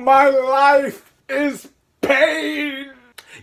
My life is pain!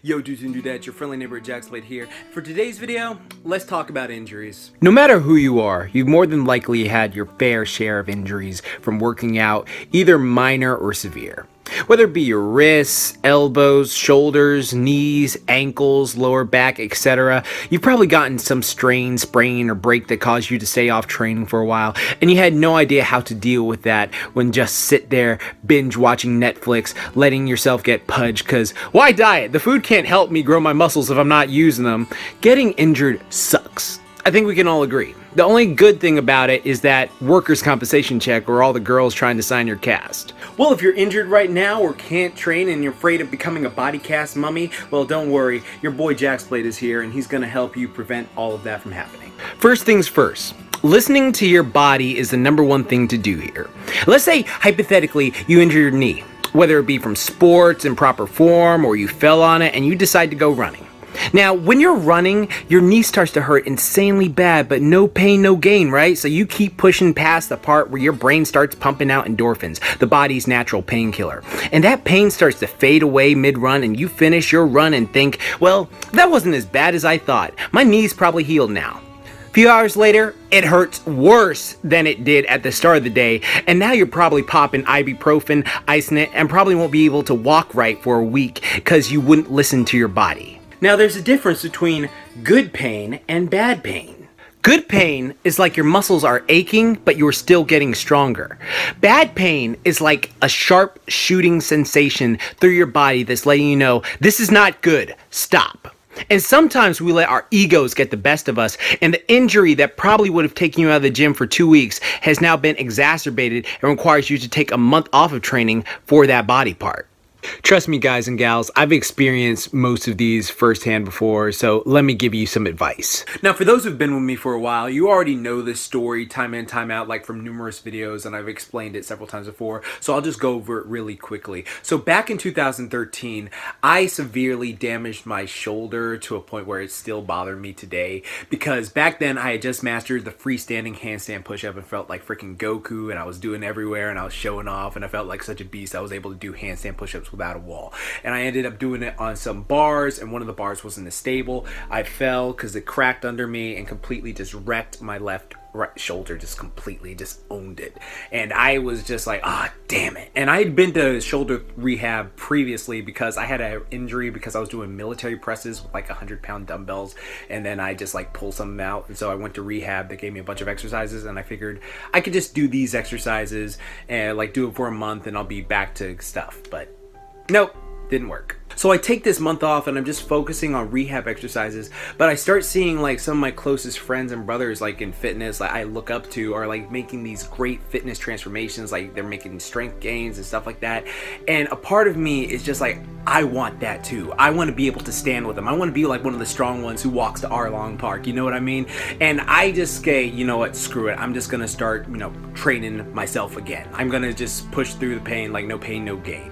Yo dudes and dudettes, your friendly neighbor Jaxblade here. For today's video, let's talk about injuries. No matter who you are, you've more than likely had your fair share of injuries from working out, either minor or severe. Whether it be your wrists, elbows, shoulders, knees, ankles, lower back, etc., you've probably gotten some strain, sprain, or break that caused you to stay off training for a while, and you had no idea how to deal with that when just sit there binge watching Netflix, letting yourself get pudged because why diet? The food can't help me grow my muscles if I'm not using them. Getting injured sucks. I think we can all agree. The only good thing about it is that workers' compensation check or all the girls trying to sign your cast. Well, if you're injured right now or can't train and you're afraid of becoming a body cast mummy, well, don't worry. Your boy Jaxblade is here and he's going to help you prevent all of that from happening. First things first. Listening to your body is the #1 thing to do here. Let's say, hypothetically, you injure your knee, whether it be from sports, improper form, or you fell on it and you decide to go running. Now, when you're running, your knee starts to hurt insanely bad, but no pain, no gain, right? So you keep pushing past the part where your brain starts pumping out endorphins, the body's natural painkiller. And that pain starts to fade away mid-run and you finish your run and think, well, that wasn't as bad as I thought. My knee's probably healed now. A few hours later, it hurts worse than it did at the start of the day, and now you're probably popping ibuprofen, icing it, and probably won't be able to walk right for a week because you wouldn't listen to your body. Now, there's a difference between good pain and bad pain. Good pain is like your muscles are aching, but you're still getting stronger. Bad pain is like a sharp shooting sensation through your body that's letting you know, this is not good, stop. And sometimes we let our egos get the best of us, and the injury that probably would have taken you out of the gym for 2 weeks has now been exacerbated and requires you to take a month off of training for that body part. Trust me, guys and gals, I've experienced most of these firsthand before, so let me give you some advice. Now, for those who've been with me for a while, you already know this story time in, time out, like from numerous videos, and I've explained it several times before, so I'll just go over it really quickly. So back in 2013, I severely damaged my shoulder to a point where it still bothered me today, because back then I had just mastered the freestanding handstand push-up and felt like freaking Goku, and I was doing it everywhere, and I was showing off, and I felt like such a beast. I was able to do handstand push-ups without a wall, and I ended up doing it on some bars, and one of the bars wasn't as stable. I fell because it cracked under me and completely just wrecked my right shoulder, just completely just owned it. And I was just like, ah, damn it. And I had been to shoulder rehab previously because I had an injury because I was doing military presses with like 100-pound dumbbells, and then I just like pulled something out, and so I went to rehab. They gave me a bunch of exercises, and I figured I could just do these exercises and like do it for a month and I'll be back to stuff. But nope, didn't work. So I take this month off and I'm just focusing on rehab exercises, but I start seeing like some of my closest friends and brothers like in fitness, like I look up to, are like making these great fitness transformations, like they're making strength gains and stuff like that. And a part of me is just like, I want that too. I want to be able to stand with them. I want to be like one of the strong ones who walks to Arlong Park, you know what I mean? And I just say, you know what, screw it. I'm just gonna start, you know, training myself again. I'm gonna just push through the pain, like no pain, no gain.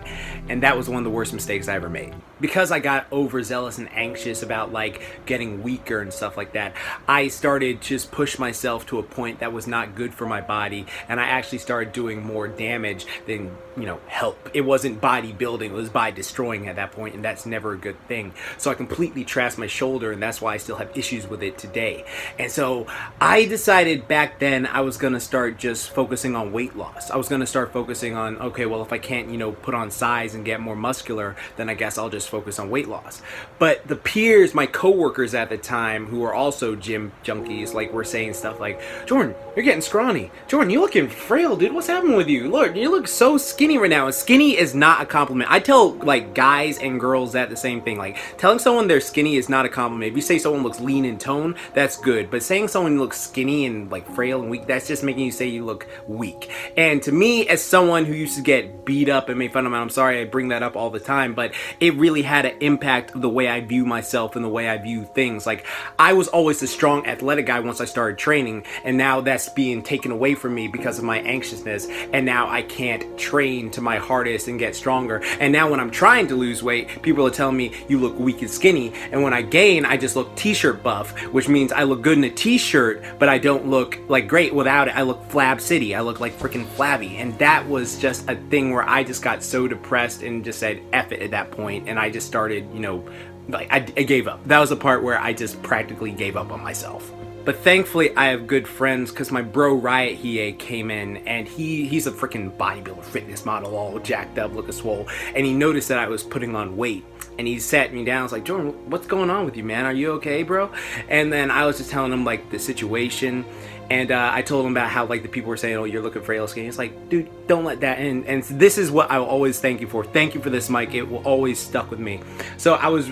And that was one of the worst mistakes I ever made. Because I got overzealous and anxious about like getting weaker and stuff like that, I started to just push myself to a point that was not good for my body, and I actually started doing more damage than, you know, help. It wasn't bodybuilding, it was body destroying at that point, and that's never a good thing. So I completely trashed my shoulder, and that's why I still have issues with it today. And so I decided back then I was gonna start just focusing on weight loss. I was gonna start focusing on, okay, well, if I can't, you know, put on size and get more muscular, then I guess I'll just focus on weight loss. But the peers, my coworkers at the time, who were also gym junkies, like were saying stuff like, Jordan, you're getting scrawny. Jordan, you're looking frail, dude. What's happening with you? Look, you look so skinny right now. And skinny is not a compliment. I tell like guys and girls that the same thing. Like telling someone they're skinny is not a compliment. If you say someone looks lean in tone, that's good. But saying someone looks skinny and like frail and weak, that's just making you say you look weak. And to me, as someone who used to get beat up and made fun of, I'm sorry I bring that up all the time, but it really definitely had an impact of the way I view myself and the way I view things. Like, I was always a strong athletic guy once I started training, and now that's being taken away from me because of my anxiousness, and now I can't train to my hardest and get stronger. And now when I'm trying to lose weight, people are telling me you look weak and skinny, and when I gain, I just look t-shirt buff, which means I look good in a t-shirt, but I don't look like great without it. I look Flab City. I look like freaking flabby. And that was just a thing where I just got so depressed and just said F it at that point, and I just started, you know, like I gave up. That was the part where I just practically gave up on myself. But thankfully, I have good friends, because my bro Riot Hiei came in, and he's a freaking bodybuilder, fitness model, all jacked up, looking swole, and he noticed that I was putting on weight, and he sat me down. I was like, Jordan, what's going on with you, man? Are you okay, bro? And then I was just telling him, like, the situation, and I told him about how, like, the people were saying, oh, you're looking frail skinny. It's like, dude, don't let that in. And this is what I will always thank you for. Thank you for this, Mike. It will always stuck with me. So I was,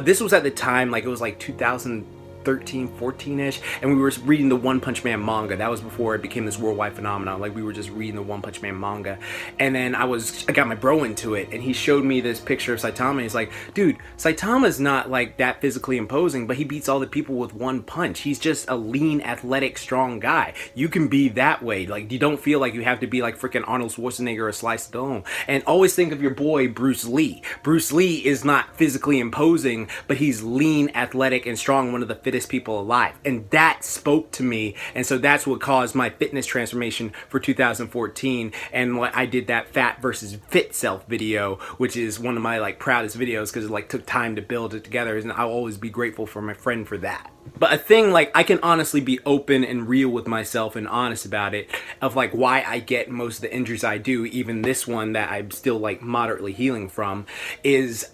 this was at the time, like, it was like 2013, 14-ish, and we were reading the One Punch Man manga. That was before it became this worldwide phenomenon. Like, we were just reading the One Punch Man manga, and then I got my bro into it, and he showed me this picture of Saitama, and he's like, dude, Saitama's not like that physically imposing, but he beats all the people with one punch. He's just a lean, athletic, strong guy. You can be that way. Like, you don't feel like you have to be like freaking Arnold Schwarzenegger or Sly Stallone. And always think of your boy Bruce Lee. Bruce Lee is not physically imposing, but he's lean, athletic, and strong, one of the fittest people alive. And that spoke to me, and so that's what caused my fitness transformation for 2014. And I did that fat versus fit self video, which is one of my like proudest videos, because it like took time to build it together, and I'll always be grateful for my friend for that. But a thing, like, I can honestly be open and real with myself and honest about it, of like why I get most of the injuries I do, even this one that I'm still like moderately healing from, is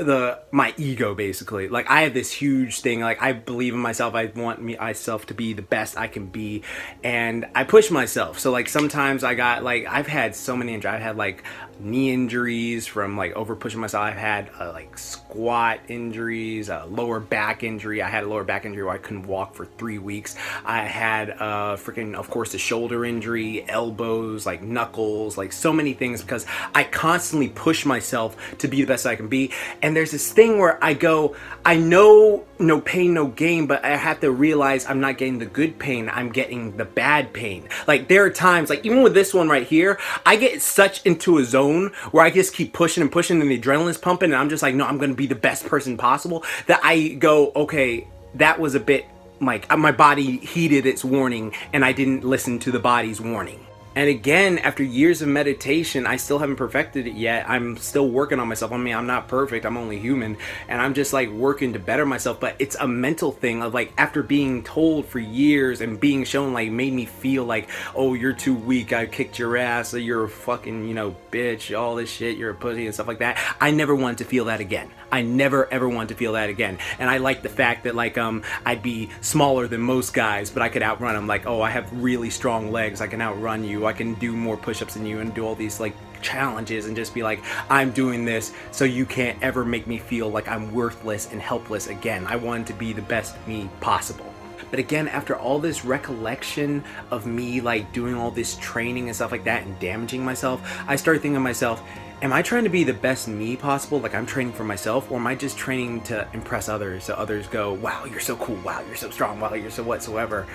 my ego, basically. Like, I have this huge thing, like, I believe in myself. I want myself to be the best I can be, and I push myself. So like sometimes I got like, I've had so many injuries. I've had like knee injuries from like over pushing myself. I've had like squat injuries, lower back injury. I had a lower back injury where I couldn't walk for 3 weeks. I had freaking, of course, a shoulder injury, elbows, like knuckles, like so many things, because I constantly push myself to be the best I can be. And there's this thing where I go, I know no pain, no gain, but I have to realize I'm not getting the good pain, I'm getting the bad pain. Like, there are times, like even with this one right here, I get such into a zone where I just keep pushing and pushing, and the adrenaline's pumping, and I'm just like, no, I'm gonna be the best person possible, that I go, okay, that was a bit like my body heeded its warning, and I didn't listen to the body's warning. And again, after years of meditation, I still haven't perfected it yet. I'm still working on myself. I mean, I'm not perfect, I'm only human, and I'm just like working to better myself. But it's a mental thing of like, after being told for years and being shown, like, made me feel like, oh, you're too weak, I kicked your ass, you're a fucking, you know, bitch, all this shit, you're a pussy and stuff like that. I never wanted to feel that again. I never ever wanted to feel that again. And I like the fact that like I'd be smaller than most guys, but I could outrun them. Like, oh, I have really strong legs, I can outrun you, I can do more push-ups than you, and do all these like challenges, and just be like, I'm doing this so you can't ever make me feel like I'm worthless and helpless again. I wanted to be the best me possible. But again, after all this recollection of me like doing all this training and stuff like that and damaging myself, I started thinking to myself, am I trying to be the best me possible, like I'm training for myself, or am I just training to impress others, so others go, wow, you're so cool, wow, you're so strong, wow, you're so whatsoever.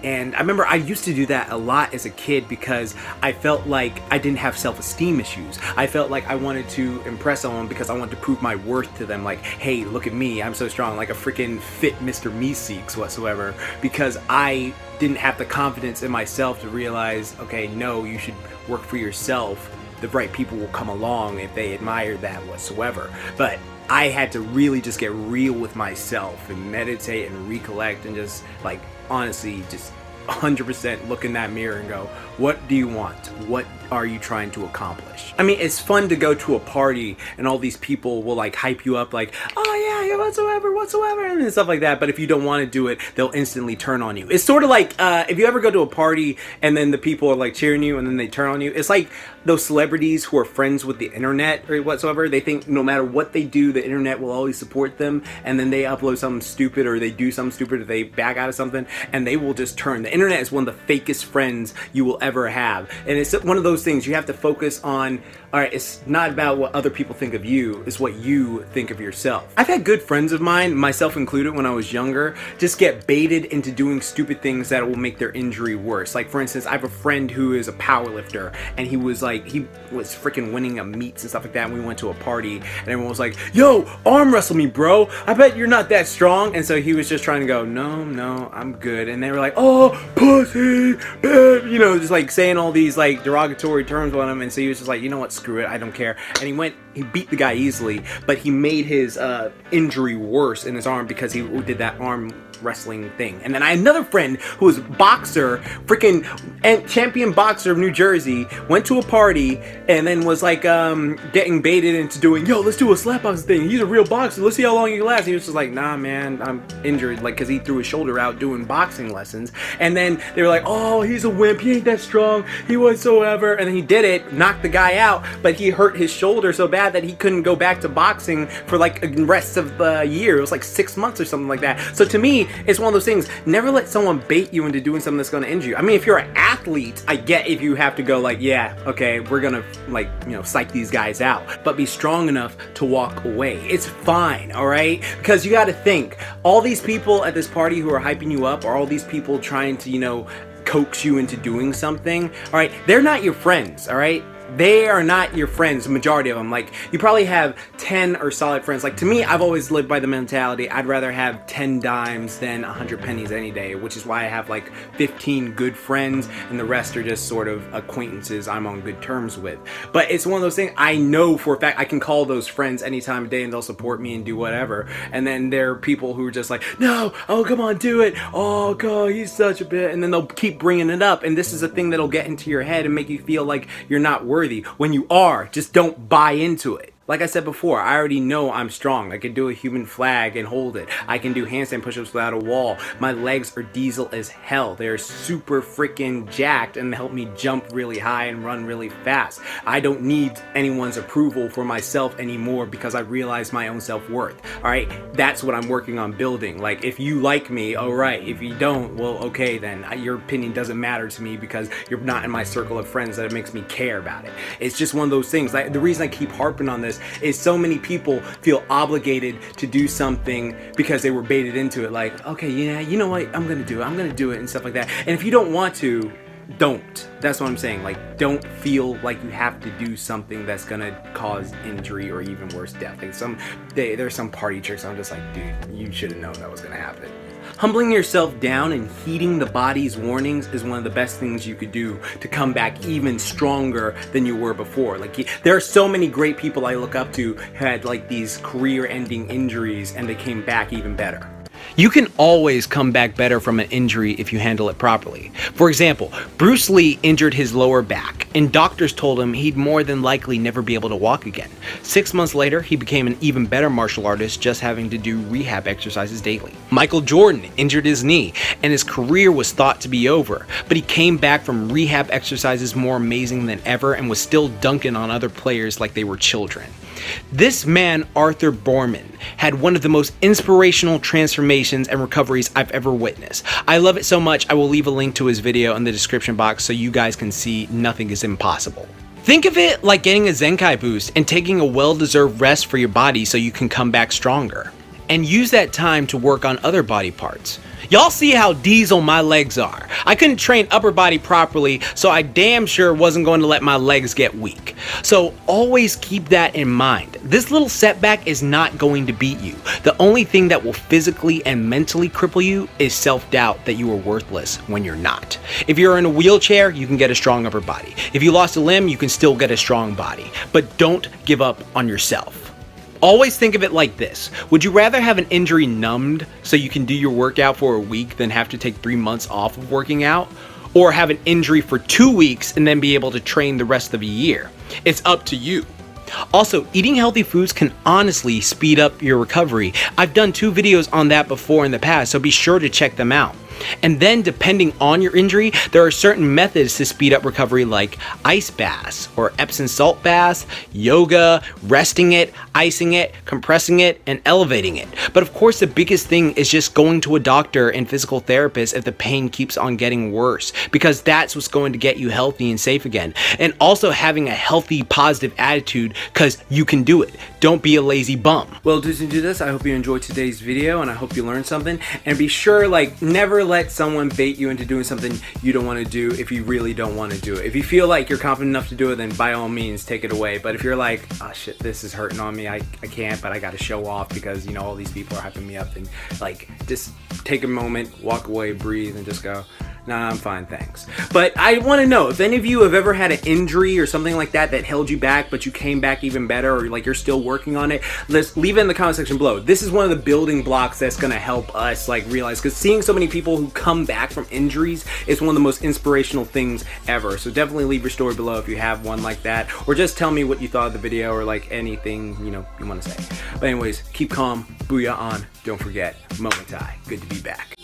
And I remember I used to do that a lot as a kid, because I felt like I didn't have self-esteem issues. I felt like I wanted to impress someone because I wanted to prove my worth to them, like, hey, look at me, I'm so strong, like a freaking fit Mr. Meeseeks whatsoever, because I didn't have the confidence in myself to realize, okay, no, you should work for yourself. The right people will come along if they admire that whatsoever. But I had to really just get real with myself and meditate and recollect, and just like honestly just 100% look in that mirror and go, what do you want? What are you trying to accomplish? I mean, it's fun to go to a party and all these people will like hype you up like, oh yeah, whatsoever, and stuff like that. But if you don't want to do it, they'll instantly turn on you. It's sort of like if you ever go to a party and then the people are like cheering you and then they turn on you. It's like those celebrities who are friends with the internet or whatsoever. They think no matter what they do, the internet will always support them, and then they upload something stupid or they do something stupid or they back out of something, and they will just turn. The internet is one of the fakest friends you will ever have, and it's one of those those things. You have to focus on, all right, it's not about what other people think of you, it's what you think of yourself. I've had good friends of mine, myself included when I was younger, just get baited into doing stupid things that will make their injury worse. Like for instance, I have a friend who is a power lifter, and he was freaking winning meets and stuff like that, and we went to a party, and everyone was like, yo, arm wrestle me, bro, I bet you're not that strong. And so he was just trying to go, no, I'm good. And they were like, oh, pussy, you know, just like saying all these like derogatory terms on him. And so he was just like, you know what, screw it, I don't care. And he beat the guy easily, but he made his injury worse in his arm because he did that arm wrestling thing. And then I had another friend who was a boxer, freaking champion boxer of New Jersey, went to a party and then was like getting baited into doing, yo, let's do a slap boxing thing, he's a real boxer, let's see how long he can last. He was just like, nah man, I'm injured, like, because he threw his shoulder out doing boxing lessons. And then they were like, oh, he's a wimp, he ain't that strong, he whatsoever. And then he did it, knocked the guy out, but he hurt his shoulder so bad that he couldn't go back to boxing for like the rest of the year. It was like 6 months or something like that. So to me, it's one of those things, never let someone bait you into doing something that's going to injure you. I mean, if you're an athlete, I get if you have to go like, yeah, okay, we're gonna like, you know, psych these guys out, but be strong enough to walk away. It's fine, all right? Because you got to think, all these people at this party who are hyping you up, or all these people trying to, you know, coax you into doing something, all right, they're not your friends, all right? They are not your friends, the majority of them. Like, you probably have 10 or solid friends. Like, to me, I've always lived by the mentality, I'd rather have 10 dimes than 100 pennies any day, which is why I have like 15 good friends, and the rest are just sort of acquaintances I'm on good terms with. But it's one of those things, I know for a fact I can call those friends any time of day and they'll support me and do whatever. And then there are people who are just like, no, oh, come on, do it. Oh, God, he's such a bitch. And then they'll keep bringing it up. And this is a thing that'll get into your head and make you feel like you're not worthy. When you are, just don't buy into it. Like I said before, I already know I'm strong. I can do a human flag and hold it. I can do handstand push-ups without a wall. My legs are diesel as hell. They're super freaking jacked and help me jump really high and run really fast. I don't need anyone's approval for myself anymore because I realize my own self-worth. All right, that's what I'm working on building. Like, if you like me, all right. If you don't, well, okay then. Your opinion doesn't matter to me because you're not in my circle of friends that it makes me care about it. It's just one of those things. Like, the reason I keep harping on this is so many people feel obligated to do something because they were baited into it. Like, okay, yeah, you know what, I'm gonna do it and stuff like that. And if you don't want to, don't. That's what I'm saying. Like, don't feel like you have to do something that's gonna cause injury or even worse, death. Like there's some party tricks I'm just like, dude, you should have known that was gonna happen. Humbling yourself down and heeding the body's warnings is one of the best things you could do to come back even stronger than you were before. Like, there are so many great people I look up to who had like these career-ending injuries and they came back even better. You can always come back better from an injury if you handle it properly. For example, Bruce Lee injured his lower back, and doctors told him he'd more than likely never be able to walk again. 6 months later, he became an even better martial artist, just having to do rehab exercises daily. Michael Jordan injured his knee, and his career was thought to be over, but he came back from rehab exercises more amazing than ever and was still dunking on other players like they were children. This man, Arthur Boorman, had one of the most inspirational transformations and recoveries I've ever witnessed. I love it so much, I will leave a link to his video in the description box so you guys can see nothing is impossible. Think of it like getting a Zenkai boost and taking a well-deserved rest for your body so you can come back stronger. And use that time to work on other body parts. Y'all see how diesel my legs are. I couldn't train upper body properly, so I damn sure wasn't going to let my legs get weak. So always keep that in mind. This little setback is not going to beat you. The only thing that will physically and mentally cripple you is self-doubt that you are worthless when you're not. If you're in a wheelchair, you can get a strong upper body. If you lost a limb, you can still get a strong body. But don't give up on yourself. Always think of it like this. Would you rather have an injury numbed so you can do your workout for a week than have to take 3 months off of working out? Or have an injury for 2 weeks and then be able to train the rest of a year? It's up to you. Also, eating healthy foods can honestly speed up your recovery. I've done 2 videos on that before in the past, so be sure to check them out. And then depending on your injury, there are certain methods to speed up recovery like ice baths or Epsom salt baths, yoga, resting it, icing it, compressing it, and elevating it. But of course, the biggest thing is just going to a doctor and physical therapist if the pain keeps on getting worse, because that's what's going to get you healthy and safe again. And also having a healthy, positive attitude, because you can do it. Don't be a lazy bum. Well, dudes and dudettes, I hope you enjoyed today's video and I hope you learned something. And be sure, like, never let someone bait you into doing something you don't want to do if you really don't want to do it. If you feel like you're confident enough to do it, then by all means take it away. But if you're like, oh shit, this is hurting on me, I can't, but I gotta show off because, you know, all these people are hyping me up, and like, just take a moment, walk away, breathe, and just go, nah, I'm fine, thanks. But I want to know if any of you have ever had an injury or something like that that held you back, but you came back even better, or like you're still working on it. Let's leave it in the comment section below. This is one of the building blocks that's going to help us like realize, because seeing so many people who come back from injuries is one of the most inspirational things ever. So definitely leave your story below if you have one like that, or just tell me what you thought of the video, or like anything, you know, you want to say. But anyways, keep calm, booyah on, don't forget, Momentai, good to be back.